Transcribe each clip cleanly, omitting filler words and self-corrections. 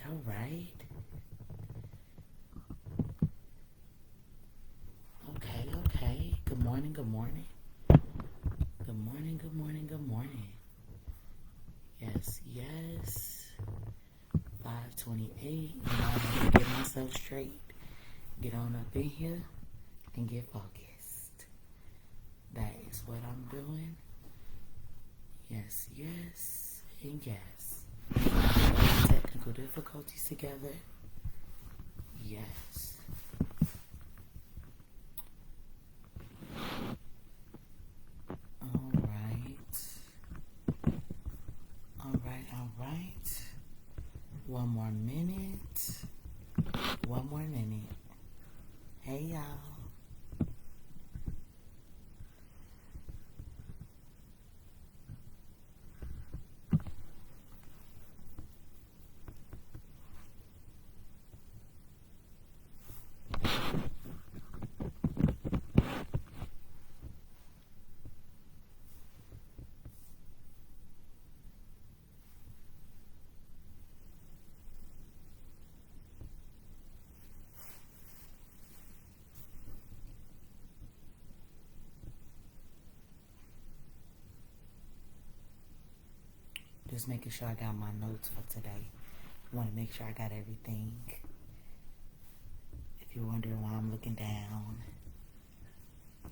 all right. Okay, okay. Good morning, good morning. Good morning, good morning, good morning. Yes, yes. 5:28. You know, I need to get myself straight. Get on up in here and get focused. That is what I'm doing. Yes, yes, and yes. Technical difficulties together. Yes. All right. All right, all right. One more minute. One more minute. Hey, y'all. Just making sure I got my notes for today. I want to make sure I got everything. If you're wondering why I'm looking down.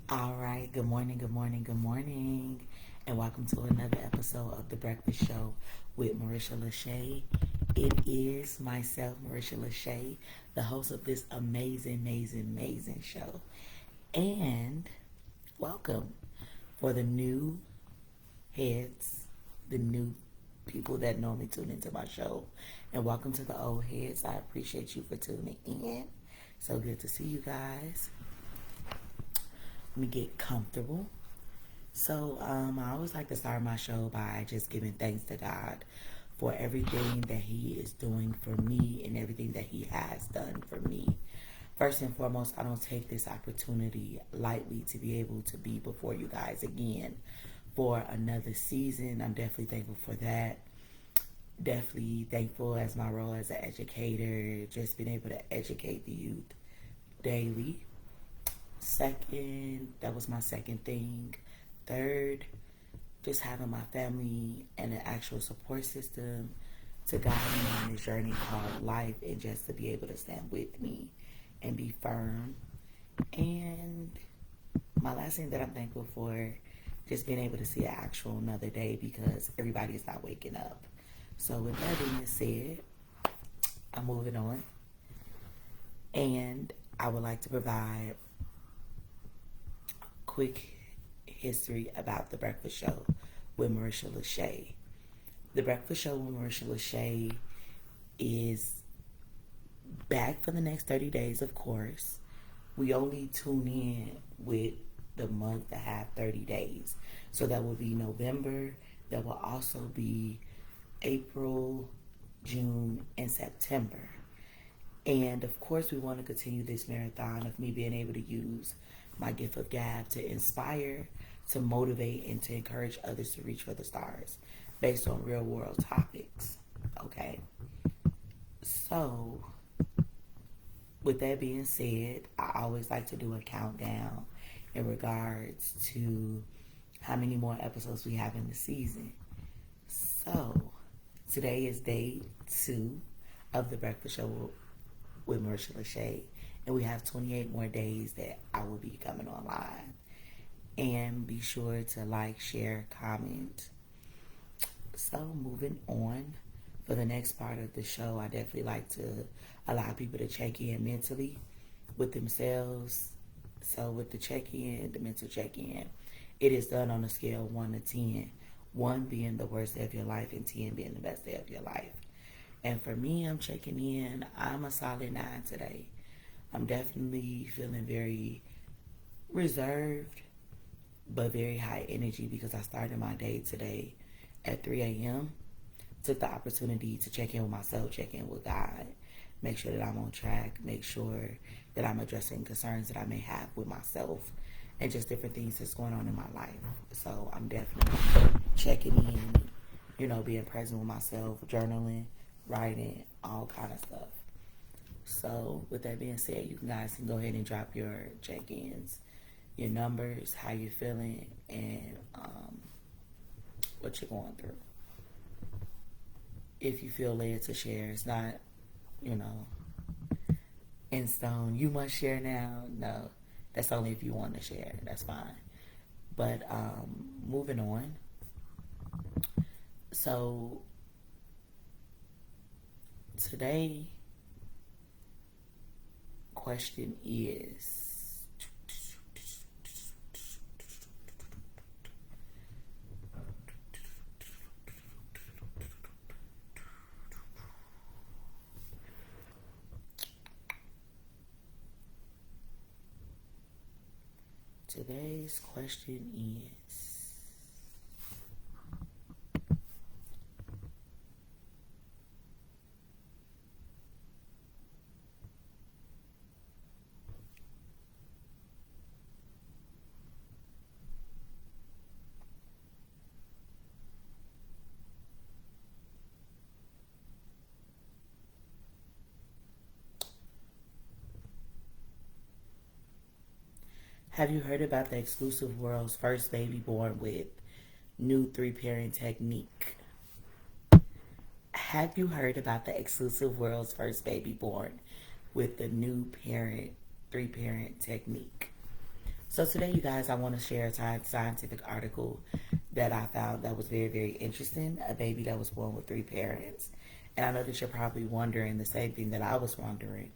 All right. Good morning, good morning, good morning. And welcome to another episode of The Breakfast Show with Marisha LaShay. It is myself, Marisha LaShay, the host of this amazing, amazing, amazing show. And welcome for the new heads, the new people that normally tune into my show. And welcome to the old heads. I appreciate you for tuning in. So good to see you guys. Let me get comfortable. So I always like to start my show by just giving thanks to God for everything that He is doing for me and everything that He has done for me. First and foremost, I don't take this opportunity lightly to be able to be before you guys again for another season. I'm definitely thankful for that. Definitely thankful as my role as an educator, just being able to educate the youth daily. Second, that was my second thing. Third, just having my family and an actual support system to guide me on this journey called life, and just to be able to stand with me and be firm. And my last thing that I'm thankful for, just being able to see an actual another day, because everybody is not waking up. So with that being said, I'm moving on. And I would like to provide quick history about The Breakfast Show with Marisha LaShay. The Breakfast Show with Marisha LaShay is back for the next 30 days, of course. We only tune in with the month that have 30 days. So that will be November. That will also be April, June, and September. And of course, we want to continue this marathon of me being able to use my gift of gab to inspire, to motivate, and to encourage others to reach for the stars based on real world topics. Okay. So, with that being said, I always like to do a countdown in regards to how many more episodes we have in the season. So, today is day 2 of The Breakfast Show with Marisha LaShay, and we have 28 more days that I will be coming online. And be sure to like, share, comment. So, moving on, for the next part of the show, I definitely like to allow people to check in mentally with themselves. So with the check-in, the mental check-in, it is done on a scale of 1 to 10. 1 being the worst day of your life and 10 being the best day of your life. And for me, I'm checking in. I'm a solid 9 today. I'm definitely feeling very reserved, but very high energy, because I started my day today at 3 a.m. Took the opportunity to check in with myself, check in with God, make sure that I'm on track, make sure that I'm addressing concerns that I may have with myself, and just different things that's going on in my life. So I'm definitely checking in, being present with myself, journaling, writing, all kind of stuff. So with that being said, you guys can go ahead and drop your check-ins, your numbers, how you're feeling, and what you're going through. If you feel led to share, it's not, you know, in stone. You must share now. No, that's only if you want to share. That's fine. But moving on. So today question is, today's question is, have you heard about the exclusive world's first baby born with new three-parent technique? Have you heard about the exclusive world's first baby born with the new three-parent technique? So today, you guys, I want to share a scientific article that I found that was very, very interesting. A baby that was born with three parents. And I know that you're probably wondering the same thing that I was wondering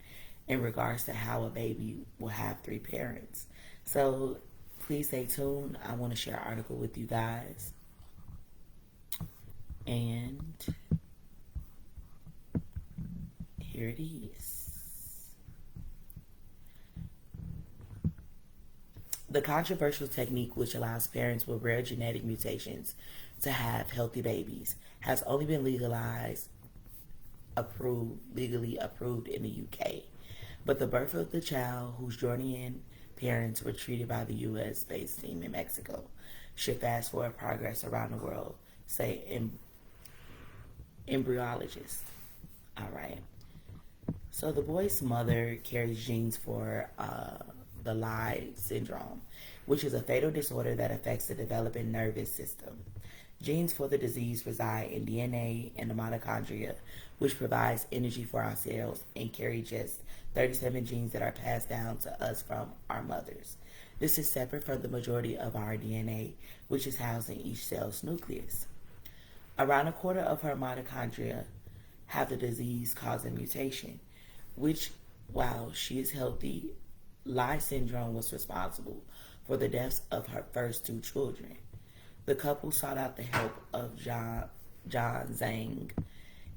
in regards to how a baby will have three parents. So please stay tuned. I want to share an article with you guys. And here it is. The controversial technique, which allows parents with rare genetic mutations to have healthy babies, has only been legally approved in the UK. But the birth of the child whose Jordanian parents were treated by the US-based team in Mexico should fast forward progress around the world, say embryologists. All right. So the boy's mother carries genes for the Leigh syndrome, which is a fatal disorder that affects the developing nervous system. Genes for the disease reside in DNA and the mitochondria, which provides energy for our cells, and carry just 37 genes that are passed down to us from our mothers. This is separate from the majority of our DNA, which is housed in each cell's nucleus. Around a quarter of her mitochondria have the disease-causing mutation, which, while she is healthy, Leigh syndrome was responsible for the deaths of her first two children. The couple sought out the help of John Zhang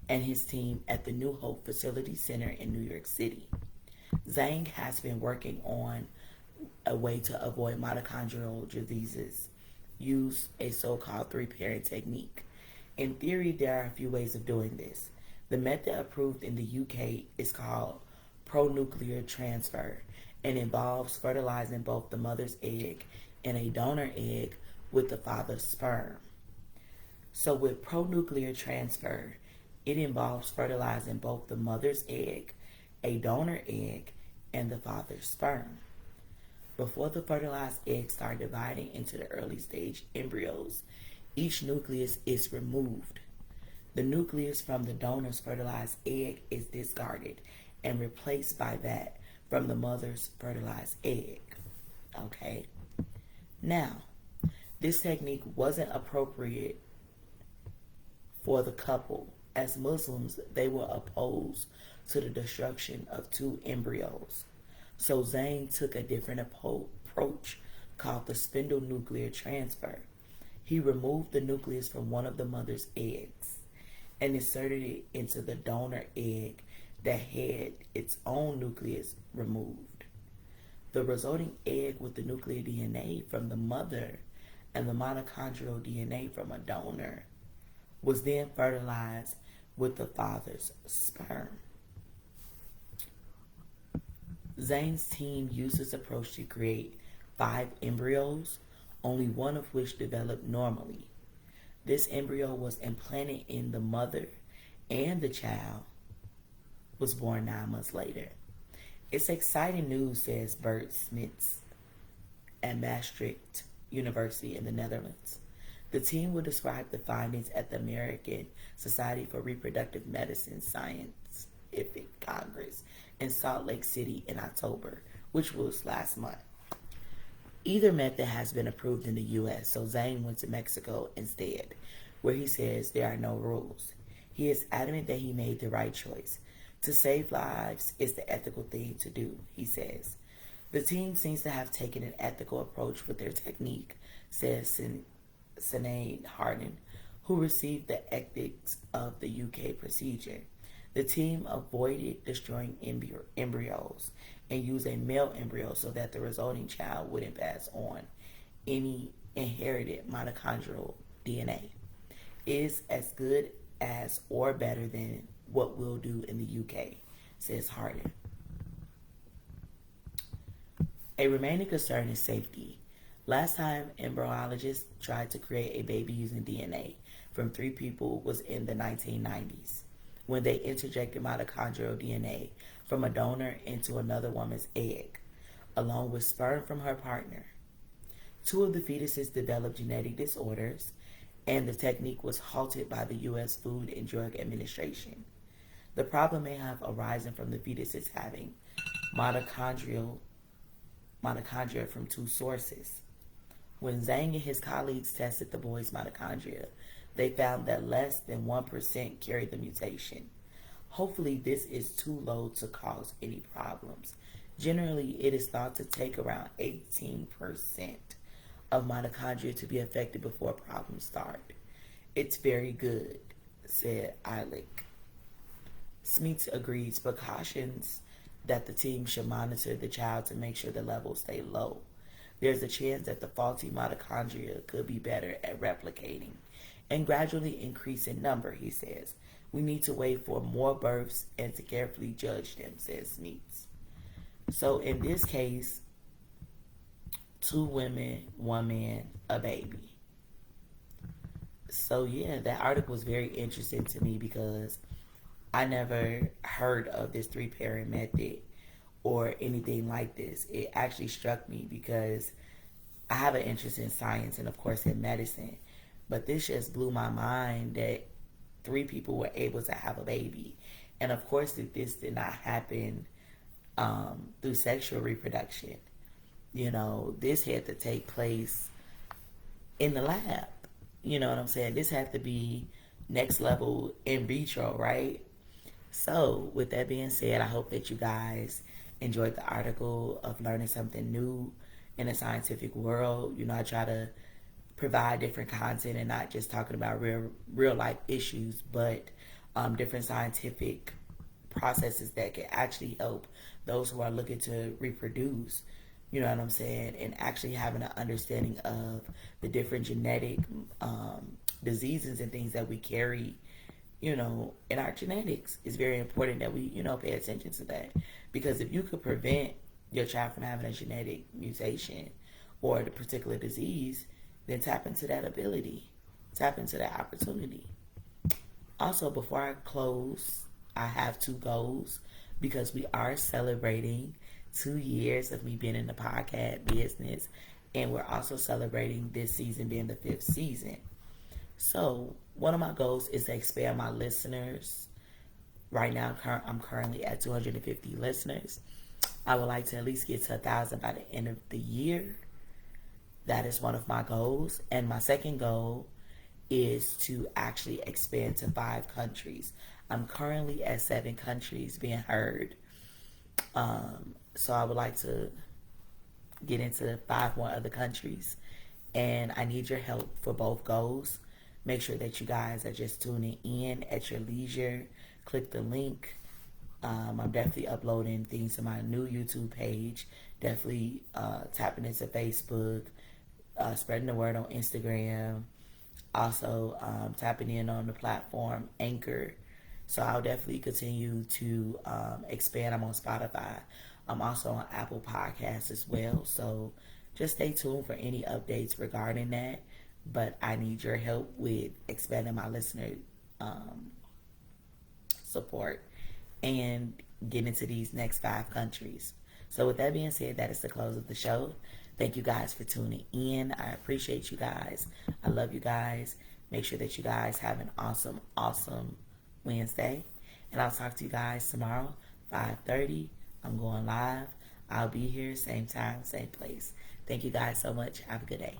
and his team at the New Hope Facility Center in New York City. Zhang has been working on a way to avoid mitochondrial diseases, use a so-called three-parent technique. In theory, there are a few ways of doing this. The method approved in the UK is called pronuclear transfer and involves fertilizing both the mother's egg and a donor egg with the father's sperm. So with pronuclear transfer, it involves fertilizing both the mother's egg, a donor egg, and the father's sperm. Before the fertilized eggs start dividing into the early stage embryos, each nucleus is removed. The nucleus from the donor's fertilized egg is discarded and replaced by that from the mother's fertilized egg. Okay? Now, this technique wasn't appropriate for the couple. As Muslims, they were opposed to the destruction of two embryos. So Zhang took a different approach called the spindle nuclear transfer. He removed the nucleus from one of the mother's eggs and inserted it into the donor egg that had its own nucleus removed. The resulting egg with the nuclear DNA from the mother and the mitochondrial DNA from a donor was then fertilized with the father's sperm. Zhang's team used this approach to create 5 embryos, only one of which developed normally. This embryo was implanted in the mother and the child was born 9 months later. It's exciting news, says Bert Smits at Maastricht University in the Netherlands. The team will describe the findings at the American Society for Reproductive Medicine Scientific Congress in Salt Lake City in October, which was last month. Either method has been approved in the U.S., so Zane went to Mexico instead, where he says there are no rules. He is adamant that he made the right choice. To save lives is the ethical thing to do, he says. The team seems to have taken an ethical approach with their technique, says Sinead Harden, who received the ethics of the UK procedure. The team avoided destroying embryos and used a male embryo so that the resulting child wouldn't pass on any inherited mitochondrial DNA. Is as good as or better than what we'll do in the UK, says Harden. A remaining concern is safety. Last time embryologists tried to create a baby using DNA from 3 people was in the 1990s, when they interjected mitochondrial DNA from a donor into another woman's egg, along with sperm from her partner. 2 of the fetuses developed genetic disorders, and the technique was halted by the U.S. Food and Drug Administration. The problem may have arisen from the fetuses having mitochondria from 2 sources. When Zhang and his colleagues tested the boys' mitochondria, they found that less than 1% carried the mutation. Hopefully, this is too low to cause any problems. Generally, it is thought to take around 18% of mitochondria to be affected before problems start. It's very good, said Eilick. Smith agrees, but cautions that the team should monitor the child to make sure the levels stay low. There's a chance that the faulty mitochondria could be better at replicating and gradually increase in number, he says. We need to wait for more births and to carefully judge them, says Smith. So in this case, 2 women, 1 man, a baby. So yeah, that article was very interesting to me because I never heard of this 3-parent method or anything like this. It actually struck me because I have an interest in science and of course in medicine, but this just blew my mind that 3 people were able to have a baby. And of course that this did not happen through sexual reproduction. You know, this had to take place in the lab. You know what I'm saying? This had to be next level in vitro, right? So, with that being said, I hope that you guys enjoyed the article of learning something new in the scientific world. You know, I try to provide different content and not just talking about real life issues, but different scientific processes that can actually help those who are looking to reproduce. You know what I'm saying? And actually having an understanding of the different genetic diseases and things that we carry, you know, in our genetics. It's very important that we, you know, pay attention to that. Because if you could prevent your child from having a genetic mutation or the particular disease, then tap into that ability. Tap into that opportunity. Also, before I close, I have 2 goals because we are celebrating 2 years of me being in the podcast business, and we're also celebrating this season being the 5th season. So one of my goals is to expand my listeners. Right now, I'm currently at 250 listeners. I would like to at least get to 1,000 by the end of the year. That is one of my goals. And my second goal is to actually expand to 5 countries. I'm currently at 7 countries being heard. So I would like to get into 5 more other countries. And I need your help for both goals. Make sure that you guys are just tuning in at your leisure. Click the link. I'm definitely uploading things to my new YouTube page. Definitely tapping into Facebook. Spreading the word on Instagram. Also tapping in on the platform Anchor. So I'll definitely continue to expand. I'm on Spotify. I'm also on Apple Podcasts as well. So just stay tuned for any updates regarding that. But I need your help with expanding my listener support and get into these next 5 countries. So with that being said, that is the close of the show. Thank you guys for tuning in. I appreciate you guys. I love you guys. Make sure that you guys have an awesome, awesome Wednesday. And I'll talk to you guys tomorrow, 5:30. I'm going live. I'll be here, same time, same place. Thank you guys so much. Have a good day.